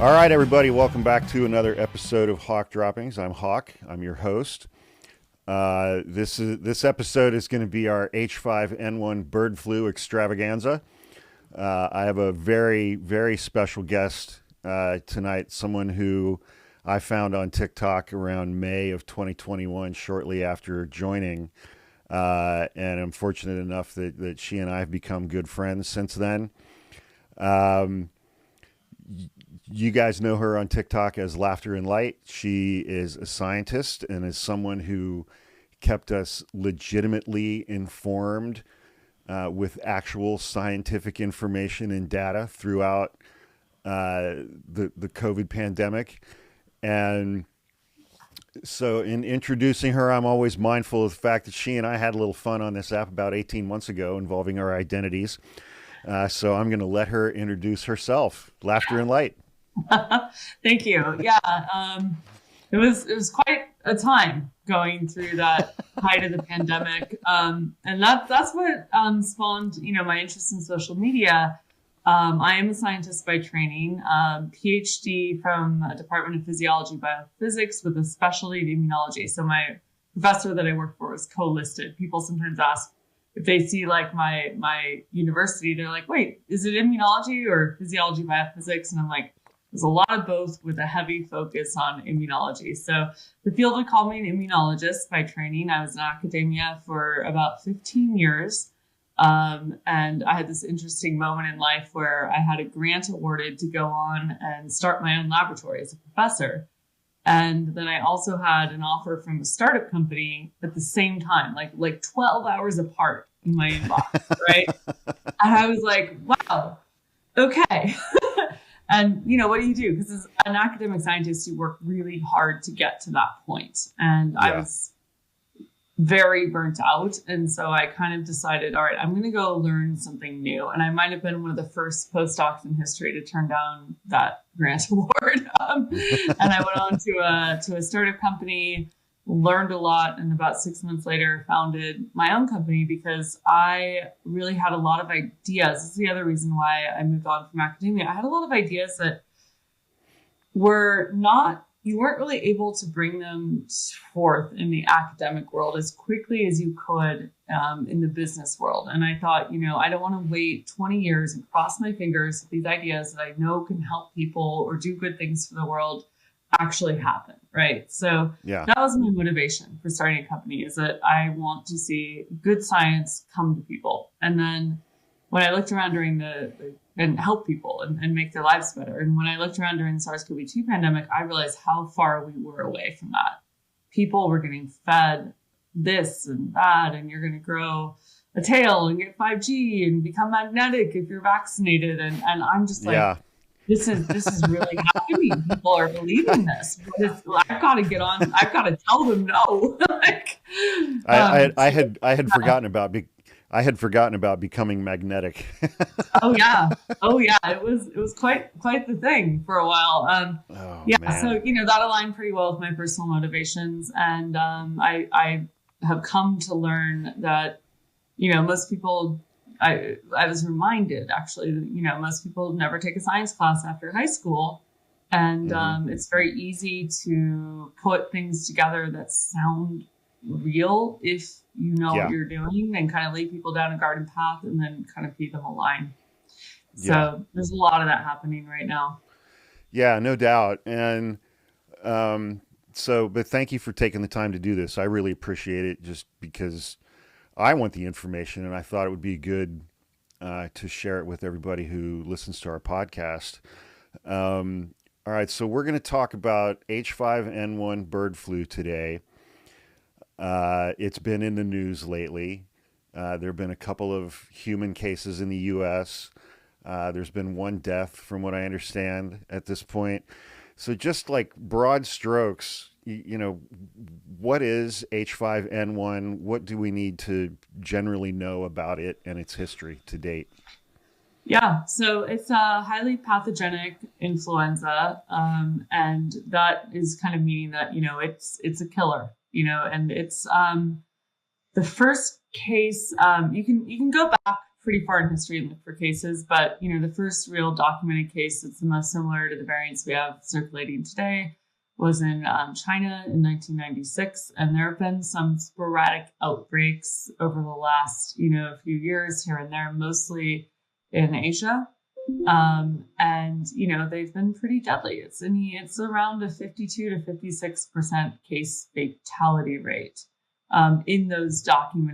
All right, everybody, welcome back to another episode of Hawk Droppings. I'm Hawk. I'm your host. This episode is going to be our H5N1 bird flu extravaganza. I have a very, very special guest tonight, someone who I found on TikTok around May of 2021, shortly after joining. And I'm fortunate enough that she and I have become good friends since then. You guys know her on TikTok as Laughter and Light. She is a scientist and is someone who kept us legitimately informed with actual scientific information and data throughout the COVID pandemic. And so in introducing her, I'm always mindful of the fact that she and I had a little fun on this app about 18 months ago involving our identities. So I'm going to let her introduce herself. Laughter and Light. Thank you. Yeah, it was quite a time going through that height of the pandemic, and that's what spawned my interest in social media. I am a scientist by training, PhD from a Department of Physiology Biophysics with a specialty in immunology. So my professor that I work for is co-listed. People sometimes ask if they see like my university, they're like, "Wait, is it immunology or physiology biophysics?" And I'm like, there's a lot of both with a heavy focus on immunology. So the field would call me an immunologist by training. I was in academia for about 15 years. And I had this interesting moment in life where I had a grant awarded to go on and start my own laboratory as a professor. And then I also had an offer from a startup company at the same time, like 12 hours apart in my inbox, right? And I was like, wow, okay. And, what do you do? Because as an academic scientist, you work really hard to get to that point. And I was very burnt out. And so I kind of decided, all right, I'm going to go learn something new. And I might have been one of the first postdocs in history to turn down that grant award. And I went on to a startup company, learned a lot, and about 6 months later founded my own company because I really had a lot of ideas. This is the other reason why I moved on from academia. I had a lot of ideas that you weren't really able to bring them forth in the academic world as quickly as you could in the business world. And I thought, I don't want to wait 20 years and cross my fingers that these ideas that I know can help people or do good things for the world actually happen, right? So that was my motivation for starting a company, is that I want to see good science come to people. And then when I looked around and help people and make their lives better. And when I looked around during the SARS-CoV-2 pandemic, I realized how far we were away from that. People were getting fed this and that, and you're going to grow a tail and get 5G and become magnetic if you're vaccinated. And I'm just like, This is really happening. People are believing this. I've got to get on. I've got to tell them no. I had forgotten about becoming magnetic. Oh yeah. It was quite the thing for a while. Man. So that aligned pretty well with my personal motivations, and I have come to learn that most people. I was reminded actually that, most people never take a science class after high school. And it's very easy to put things together that sound real if you know what you're doing, and kind of lead people down a garden path and then kind of feed them a line. So there's a lot of that happening right now. Yeah, no doubt. And but thank you for taking the time to do this. I really appreciate it, just because I want the information, and I thought it would be good to share it with everybody who listens to our podcast. All right, so we're going to talk about H5N1 bird flu today. It's been in the news lately. There have been a couple of human cases in the U.S. There's been one death, from what I understand, at this point. So just like broad strokes, what is H5N1? What do we need to generally know about it and its history to date? Yeah, so it's a highly pathogenic influenza, and that is kind of meaning that it's a killer, and it's the first case. You can go back pretty far in history and look for cases, but the first real documented case that's the most similar to the variants we have circulating today was in China in 1996, and there have been some sporadic outbreaks over the last few years here and there, mostly in Asia. And they've been pretty deadly. It's around a 52 to 56% case fatality rate in those documented